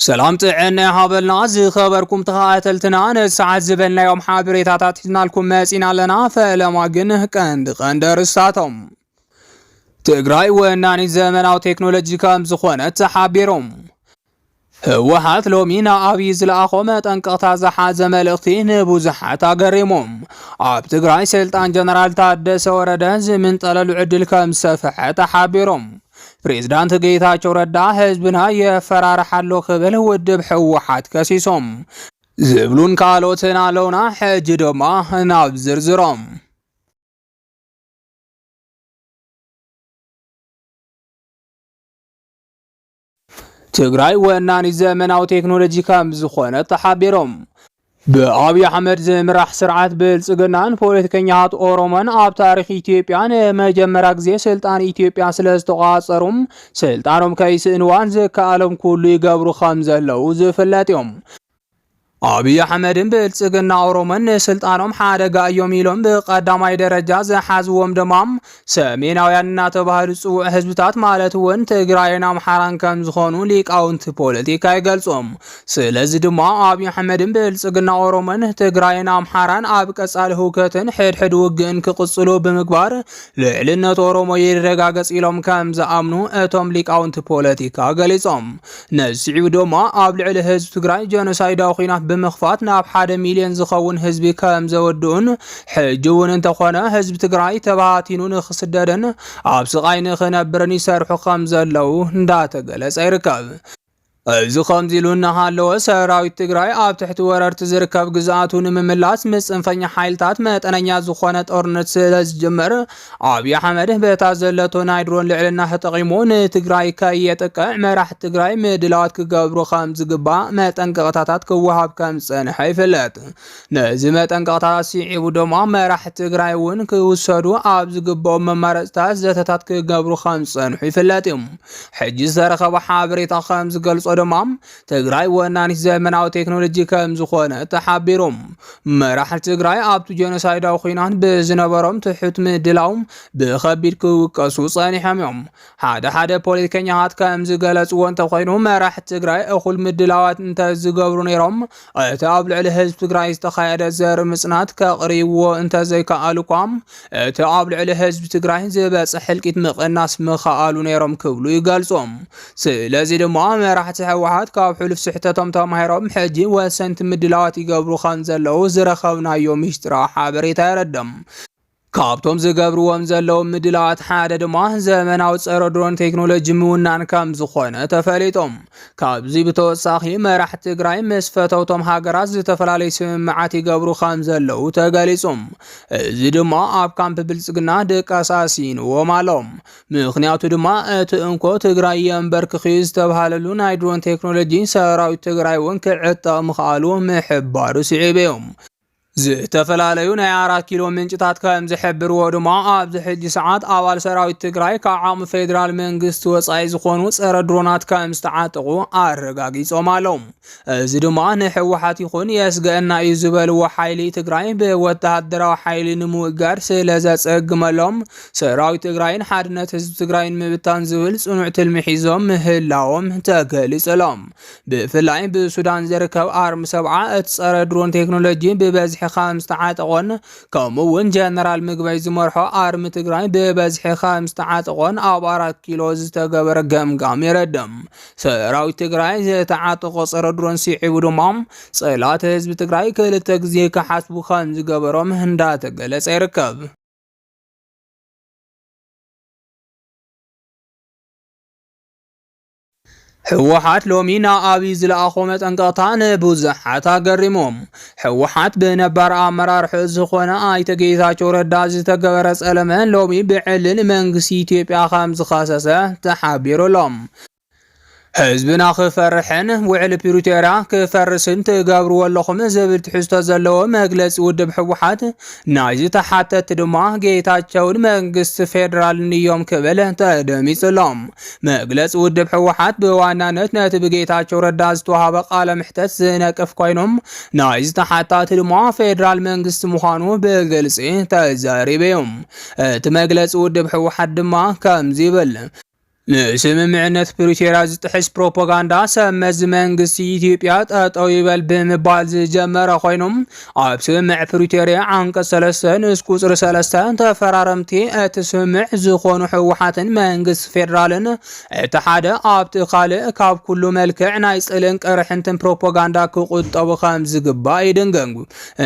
سلام تعنا هابلنا زي خبركم تخاتلتنا نسعد زبلنا يوم حابريتات حزنا لكم ماسين لنا فلما قنه قندر الساتم تقراي وناني زمن او تكنولوجي كام زخونة تحابيرهم هوحات لومينا ابيز لاخومة انقطع زحاز ملقتين بوزحات اقريمهم اب تقراي سلطان جنرال تادس وردز من طلال عدل كام سفحة تحابيرهم بريزدانت ጌታቸው ረዳ ህዝብና የፈራረሐሎ ክብል ውድብ ህወሓት ከሲሶም ዝብሉን ካልኦትን አለውና ሕጂ ድማ ናብ ዝርዝሮም ትግራይ ወናኒ ዘመናዊ ቴክኖሎጂ ከም ዝኾነ ተሓቢሮም በአብይ አህመድ ዝምራሕ ስርዓት ብልጽግናን ፖለቲከኛት ኦሮሞን ኣብ ታሪኽ ኢትዮጵያን መጀመሪያ ጊዜ ስልጣን ኢትዮጵያ ስለዝተቋጸሩም ስልጣኖም ከይስእንዋን ዝከኣሎም ኩሉ ይገብሩ ከም ዘለው ዝፍለጥ እዮም አብይ አህመድን ብልጽግና ኦሮሞን ስልጣኖም ሓደጋ እዮም ኢሎም በቀዳማይ ደረጃ ዝሓዝዎም ደማም ሰሜናውያንና ተባህሉ ጽውዕ ህዝብታት ማለት ወን ትግራይና አምሓራን ከም ዝኾኑ ሊቃውንት ፖለቲካ ይገልጾም ስለዚህ ድማ አብይ አህመድን ብልጽግና ኦሮሞን ትግራይና አምሓራን ኣብ ቀጻሊ ሁከትን ሕድሕድ ውግእን ክቅጽሉ ብምግባር ልዕልነት ኦሮሞ ይረጋገጽ ኢሎም ከም ዝኣምኑ እቶም ሊቃውንት ፖለቲካ ገሊጾም ነዚዑ ድማ ኣብ ልዕሊ ህዝብ ትግራይ ጀኖሳይዳዊ ኹናት بمخفات ناب 1 مليون زخون حزبي كم زودون حجون انتخونه حزب تግራይ ተባቲኑ ንኽስደደን ኣብ ስቃይ ንኽነብርን ይሰርሑ ከም ዘለው እንዳተገለጸ ይርከብ እዚ ከም ዚሉና ሃለወ ሰራዊት ትግራይ ኣብ ትሕቲ ወረርቲ ዝርከብ ግዛቱን ምምላስ ምጽንፈኛ ሓይልታት መጠነኛ ዝኾነ ጦርነት ስለዝጀመረ አብይ አህመድ በታዘለቶ ናይ ድሮን ልዕልና ተጠቂሙ ንትግራይ ከየጠቅዕ መራሕ ትግራይ ምድላዋት ክገብሩ ከም ዝግባእ መጠንቀቕታታት ክወሃብ ከም ዝጸንሐ ይፍለጥ ነዚ መጠንቀቕታት ሲዒቡ ድማ መራሕ ትግራይ እውን ክውሰዱ ኣብ ዝግብኦም መማረፅታት ዘተታት ክገብሩ ከም ዝጸንሑ ይፍለጥ እዩ ሕጂ ዝተረኸበ ሓበሬታ ከም ዝገልጾ ደማም ትግራይ ወናኒ ዘመናዊ ቴክኖሎጂ ከም ዝኾነ ተሓቢሮም መራሕቲ ትግራይ ኣብቲ ጀኖሳይዳዊ ኹናት ብዝነበሮም ትሑት ምድላዎም ብኸቢድ ክውቀሱ ጸኒሖም እዮም ሓደ ፖለቲከኛት ከም ዝገለጽዎ እንተኾይኑ መራሕቲ ትግራይ እኹል ምድላዋት እንተዝገብሩ ነይሮም እቲ ኣብ ልዕሊ ህዝቢ ትግራይ ዝተኻየደ ዘርኢ ምጽናት ከቕሪብዎ እንተዘይከኣሉ እኳም እቲ ኣብ ልዕሊ ህዝቢ ትግራይ ዝበጽሕ ሕልቂት ምቕናስ ምኽኣሉ ነይሮም ክብሉ ይገልጾም ስለዚ ድማ መራሕቲ ህወሓት ካብ ሕሉፍ ስሕተቶም ተማሂሮም ሕጂ ወሰንቲ ምድላዋት ይገብሩ ከም ዘለው ዝረኸብናዮ ምስጢራዊ ሓበሬታ ይረድም ካብቶም ዝገብርዎም ዘለው ምድላዋት ሓደ ድማ ዘመናዊ ጸረ ድሮን ቴክኖሎጂ ምውናን ከም ዝኾነ ተፈሊጦም ካብዚ ብተወሳኺ መራሕቲ ትግራይ ምስ ፈተውቶም ሃገራት ዝተፈላለዩ ስምምዓት ይገብሩ ከም ዘለው ተገሊጾም እዚ ድማ ኣብ ካምፕ ብልጽግና ደቃሳሲንዎም ኣሎም ምክንያቱ ድማ እቲ እንኮ ትግራይ የንበርክኺ ዝተባሃለሉ ናይ ድሮን ቴክኖሎጂ ሰራዊት ትግራይ እውን ክዕጠቕ ምኽኣሉ ምሕባሩ ስዒበዮም ዝተፈላለዩ ናይ 4 ኪሎ ምንጭታት ከም ዝሕብርዎ ድማ ኣብዚ ሕጂ ሰዓት ኣባል ሰራዊት ትግራይ ካብ ዓቕሚ ፌደራል መንግስቲ ወጻኢ ዝኾኑ ጸረ ድሮናት ከም ዝተዓጠቑ ኣረጋጊጾም ኣሎም እዚ ድማ ንሕወሓት ይኹን የስገአና እዩ ዝበልዎ ሓይሊ ትግራይ ብወተሃደራዊ ሓይሊ ንምውጋር ስለዘጸግመሎም ሰራዊት ትግራይን ሓድነት ህዝቢ ትግራይን ምብታን ዝብል ጽኑዕ ትልሚ ሒዞም ምህላዎም ተገሊጹሎም ብፍላይ ብሱዳን ዝርከብ ኣርሚ 7 እቲ ጸረ ድሮን ቴክኖሎጂ ብበዝሒ ከም ዝተዓጠቖን ከምኡውን ጀነራል ምግበይ ዝመርሖ ኣርሚ ትግራይ ብበዝሒ ከም ዝተዓጠቖን ኣብ 4 ኪሎ ዝተገበረ ገምጋም ይረድም ሰራዊት ትግራይ ዝተዓጠቆ ጸረ ድሮን ሲዒቡ ድማ ጸላት ህዝቢ ትግራይ ክልተ ግዜ ክሓስቡ ከም ዝገበሮም እንዳተገለጸ ይርከብ ህወሓት ሎሚና አብይ ዝለኣኾ መጠንቀቕታን ብዙሓት ኣገሪሞም ህወሓት ብነባር ኣመራርሑ ዝኾነ ኣይተ ጌታቸው ረዳ ዝተገበረ ጸለመን ሎሚ ብዕልል መንግስቲ ኢትዮጵያ ከም ዝኸሰሰ ተሓቢሩሎም ህዝብና ክፈርሕን ውዕል ፕሪቶሪያ ክፈርስን ትገብርዎ ኣለኹም ዝብል ትሕዝቶ ዘለዎ መግለፂ ውድብ ህወሓት ናይዚ ተሓተት ድማ ጌታቸውን መንግስቲ ፌደራል እዮም ክብል ተደሚፅሎም መግለፂ ውድብ ህወሓት ብዋናነት ነቲ ብጌታቸው ረዳ ዝተዋሃበ ቃለ ምሕተት ዝነቅፍ ኮይኖም ናይዚ ተሓታት ድማ ፌደራል መንግስቲ ምዃኑ ብግልፂ ተዛሪቦም እቲ መግለፂ ውድብ ህወሓት ድማ ከምዚ ይብል ስምምዕነት ፕሪቶሪያ ዝጥሕስ ፕሮፓጋንዳ ሰመዝ መንግስቲ ኢትዮጵያ ጠጠው ይበል ብምባል ዝጀመረ ኮይኖም ኣብ ስምምዕ ፕሪቶሪያ አንቀጽ 3 ንዑስ ቁጽሪ 3 ተፈራረምቲ እቲ ስምምዕ ዝኾኑ ህወሓትን መንግስቲ ፌደራልን እቲ ሓደ ኣብቲ ካልእ ካብ ኩሉ መልክዕ ናይ ጽልን ቀርሕንትን ፕሮፓጋንዳ ክቁጠቡ ከም ዝግባእ ይድንገም።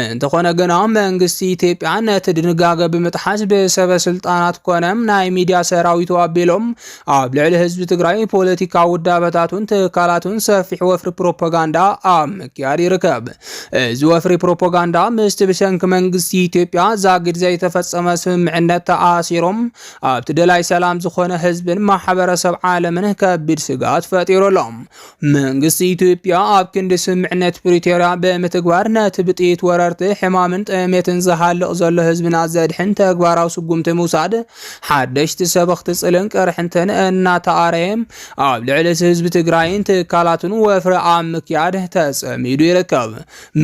እንተኾነ ግና መንግስቲ ኢትዮጵያ ነቲ ድንጋገ ብምጥሓስ ብሰበስልጣናት ኮነም ናይ ሚድያ ሰራዊቱ ኣቢሎም ኣብ ልዕሊ ህዝቢ ትግራይ ፖለቲካዊ ውዳበታቱን ትካላቱን ሰፊሕ ወፍሪ ፕሮፓጋንዳ ኣብ ምክያድ ይርከብ። እዚ ወፍሪ ፕሮፓጋንዳ ምስቲ ብሰንኪ መንግስቲ ኢትዮጵያ ዛጊድ ዘይተፈጸመ ስምምዕነት ተኣሲሮም ኣብቲ ደላይ ሰላም ዝኾነ ህዝብን ማሕበረሰብ ዓለምን ከቢድ ስጋት ፈጢሮሎም። መንግስቲ ኢትዮጵያ ኣብ ክንዲ ስምምዕነት ፕሪቶሪያ ብምትግባር ነቲ ብጥይት ወረርቲ ሕማምን ጥሜትን ዝሃልቕ ዘሎ ህዝብና ዘድሕን ተግባራዊ ስጉምቲ ምውሳድ ሓደሽቲ ሰበኽቲ ጽልን ቀርሕንትን እናተኣረየም ኣብ ልዕሊ ህዝቢ ትግራይን ትካላቱን ወፍሪ ኣብ ምክያድ ተጸሚዱ ይርከብ።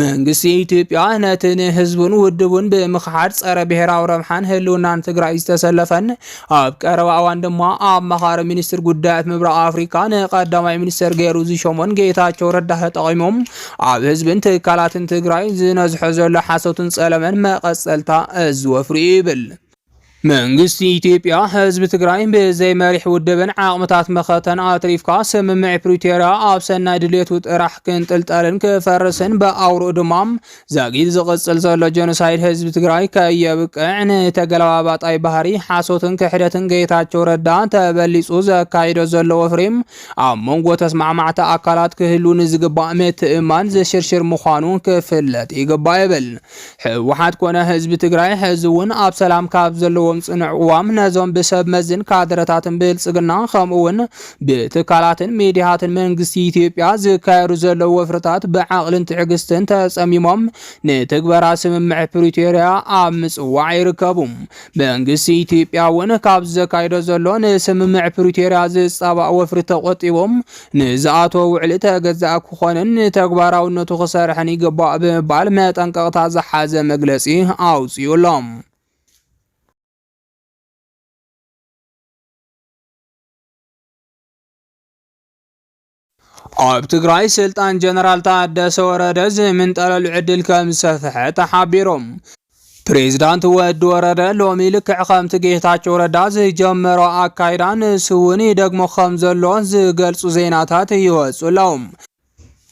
መንግስቲ ኢትዮጵያ ነቲ ንህዝቡን ውድቡን ብምኽሓድ ጸረ ብሔራዊ ረብሓን ህልውናን ትግራይ ዝተሰለፈን ኣብ ቀረባ እዋን ድማ ኣማኻሪ ሚኒስትር ጉዳያት ምብራቕ አፍሪካ ንቀዳማይ ሚኒስትር ገይሩ ዝሾሞን ጌታቸው ረዳ ተጠቒሞም ኣብ ህዝብን ትካላትን ትግራይ ዝነዝሖ ዘሎ ሓሶትን ጸለመን መቐጸልታ እዚ ወፍሪ ይብል። መንግስቲ ኢትዮጵያ ህዝቢ ትግራይ ብዘይ መሪሕ ውድብን ዓቕምታት መኸተን ኣትሪፍካ ስምምዕ ፕሪቶሪያ ኣብ ሰናይ ድሌቱ ጥራሕ ክንጥልጠልን ክፈርስን ብኣውርኡ ድማ ዛጊድ ዝቕጽል ዘሎ ጀኖሳይድ ህዝቢ ትግራይ ከየብቅዕ ንተገለባባጣይ ባህሪ ሓሶትን ክሕደትን ጌታቸው ረዳ ተበሊጹ ዘካይዶ ዘሎ ወፍሪም ኣብ መንጎ ተስማዕማዕቲ ኣካላት ክህሉ ንዝግባእ ምትእማን ዘሽርሽር ምዃኑ ክፍለጥ ይግባእ ይብል። ህወሓት ኮነ ህዝቢ ትግራይ ሕዚ እውን ኣብ ሰላም ካብ ዘለዎ ጽንዕ እዋም ነዞም ብሰብ መዝን ካድረታትን ብልጽግና ከምኡውን ብትካላትን ሚድያትን መንግስቲ ኢትዮጵያ ዝካየዱ ዘለዉ ወፍርታት ብዓቕልን ትዕግስትን ተጸሚሞም ንትግበራ ስምምዕ ፕሪቶሪያ ኣብ ምጽዋዕ ይርከቡ። መንግስቲ ኢትዮጵያ እውን ካብ ዘካይዶ ዘሎ ንስምምዕ ፕሪቶሪያ ዝጻባእ ወፍሪ ተቆጢቦም ንዝኣተወ ውዕሊ ተገዛእ ክኾንን ተግባራውነቱ ክሰርሕን ይግባእ ብምባል መጠንቀቕታ ዝሓዘ መግለጺ ኣውፅዩሎም። ኣብ ትግራይ ስልጣን ጀነራል ታደሰ ወረደ ዝምንጠለሉ ዕድል ከም ዝሰፍሐ ተሓቢሮም። ፕሬዝዳንት ወዲ ወረደ ሎሚ ልክዕ ከምቲ ጌታቸው ረዳ ዝጀመሮ ኣካይዳ ንሱ እውን ይደግሞ ከም ዘሎ ዝገልጹ ዜናታት ይወጹሎም።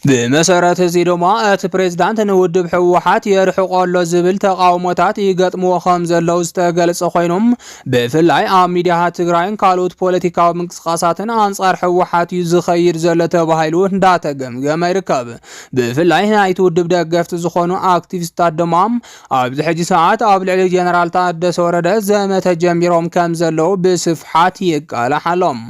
ብመሰረት እዚ ድማ እቲ ፕሬዝዳንት ንውድብ ህወሓት የርሕቆሎ ዝብል ተቃውሞታት ይገጥምዎ ከም ዘለው ዝተገልጸ ኮይኖም ብፍላይ ኣብ ሚድያታት ትግራይን ካልኦት ፖለቲካዊ ምንቅስቃሳትን አንጻር ህወሓት እዩ ዝኸይድ ዘሎ ተባሂሉ እንዳተገምገመ ይርከብ። ብፍላይ ናይቲ ውድብ ደገፍቲ ዝኾኑ ኣክቲቪስታት ድማ ኣብዚ ሕጂ ሰዓት ኣብ ልዕሊ ጀነራል ታደሰ ወረደ ዘመተ ጀሚሮም ከም ዘለው ብስፍሓት ይቃላሓሎም።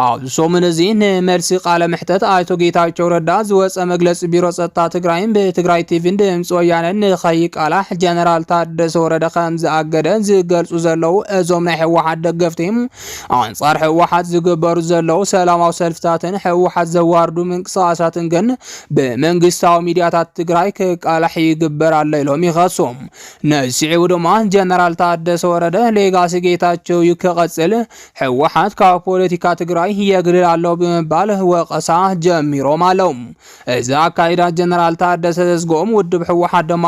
ኣብ ሰሙን እዚ ንመልሲ ቃለ ምሕተት ኣይቶ ጌታቸው ረዳ ዝወፀ መግለጽ ቢሮ ጸጥታ ትግራይን በትግራይ ቲቪን ድምጽ ወያነን ንኸይቃላሕ ጀነራል ታደሰ ወረደ ከም ዝኣገደ ዝገልጹ ዘለው እዞም ናይ ህወሓት ደገፍቲም አንጻር ህወሓት ዝግበሩ ዘለው ሰላማዊ ሰልፍታትን ህወሓት ዘዋርዱ ምንቅስቃሳትን ግን ብመንግስታዊ ሚድያታት ትግራይ ክቃላሕ ይግበር ኣሎ ኢሎም ይኸሶም። ነሲዑ ድማ ጀነራል ታደሰ ወረደ ሌጋሲ ጌታቸው ይክቐጽል ህወሓት ካብ ፖለቲካ ትግራይ የግልል ኣሎ ብምባል ወቀሳ ጀሚሮም ኣለው። እዛ አካይዳ ጀነራል ታደሰ ዘዝጎም ውድብ ህወሓት ድማ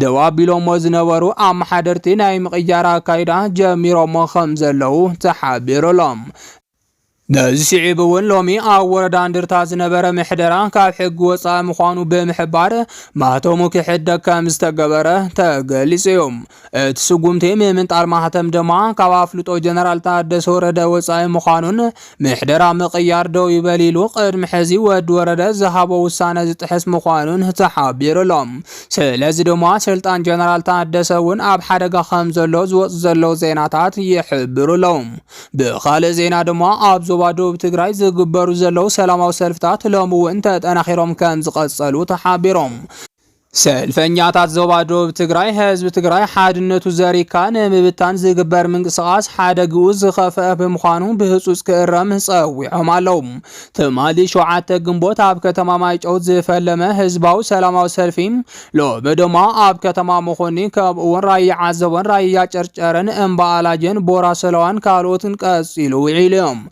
ደው ኣቢሎም ዝነበሩ ኣመሓደርቲ ናይ ምቕያር አካይዳ ጀሚሮም ከም ዘለው ተሓቢሮሎም። ነዚ ስዒብ እውን ሎሚ ኣብ ወረዳ እንድርታ ዝነበረ ምሕደራ ካብ ሕጊ ወፃኢ ምዃኑ ብምሕባር ማህተሙ ክሕደግ ከም ዝተገበረ ተገሊጹ እዮም። እቲ ስጉምቲ ምምንጣር ማህተም ድማ ካብ ኣፍልጦ ጀነራል ታደሰ ወረደ ወፃኢ ምዃኑን ምሕደራ ምቕያር ደው ይበል ኢሉ ቅድሚ ሕዚ ወዲ ወረደ ዝሃቦ ውሳነ ዝጥሕስ ምዃኑን ተሓቢሩሎም። ስለዚ ድማ ስልጣን ጀነራል ታደሰ እውን ኣብ ሓደጋ ከም ዘሎ ዝወፁ ዘለው ዜናታት ይሕብሩሎም። ብኻልእ ዜና ድማ ኣብ ደቡብ ትግራይ ዝግበሩ ዘለው ሰላማዊ ሰልፍታት ሎሚ እውን ተጠናኺሮም ከም ዝቐጸሉ ተሓቢሮም። ሰልፈኛታት ዞባ ደቡብ ትግራይ ህዝቢ ትግራይ ሓድነቱ ዘሪካ ንምብታን ዝግበር ምንቅስቃስ ሓደግኡ ዝኸፍአ ብምዃኑ ብህጹጽ ክእረም ጸዊዖም ኣለው። ትማሊ 7 ግንቦት ኣብ ከተማ ማይጨው ዝፈለመ ህዝባዊ ሰላማዊ ሰልፊ ሎሚ ድማ ኣብ ከተማ መኾኒ ከምኡውን ራያ ዓዘቦን ራያ ጨርጨረን እምባ ኣላጀን ቦራ ሰለዋን ካልኦትን ቀጺሉ ውዒሉ እዮም።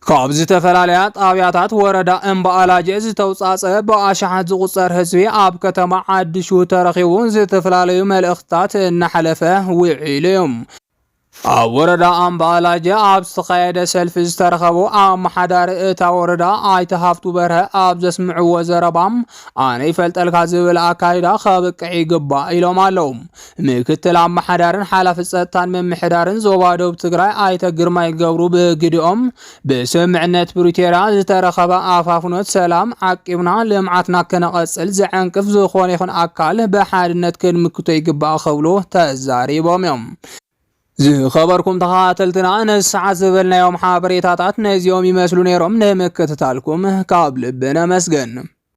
ካብ ዝተፈላለያ ጣብያታት ወረዳ እምበኣላጀ ዝተውጻጸ ብኣሽሓት ዝቁጸር ህዝቢ ኣብ ከተማ ዓዲሹ ተረኺቡ ዝተፈላለዩ መልእኽትታት እናሕለፈ ውዒሉ እዮም። ኣብ ወረዳ ኣምባላጀ ኣብ ዝተኻየደ ሰልፊ ዝተረኸቡ ኣመሓዳሪ እታ ወረዳ ኣይተ ሃፍቱ በርሀ ኣብ ዘስምዕዎ ዘረባም ኣነ ይፈልጠልካ ዝብል ኣካይዳ ከብቅዕ ይግባእ ኢሎም ኣለዉ። ምክትል ኣመሓዳርን ሓላፊ ጸጥታን ምምሕዳርን ዞባ ደቡብ ትግራይ ኣይተ ግርማይ ገብሩ ብግዲኦም ብስምምዕነት ፕሪቶርያ ዝተረኸበ ኣፋፍኖት ሰላም ዓቂብና ልምዓትና ከነቐጽል ዘዕንቅፍ ዝኾነ ይኹን ኣካል ብሓድነት ክንምክቶ ይግባእ ክብሉ ተዛሪቦም እዮም። ዝኸበርኩም ተኸታተልትና ነሰዓት ዝበልናዮም ሓበሬታታት ነዚኦም ይመስሉ ነይሮም። ንምክትታልኩም ካብ ልቢ ነመስገን።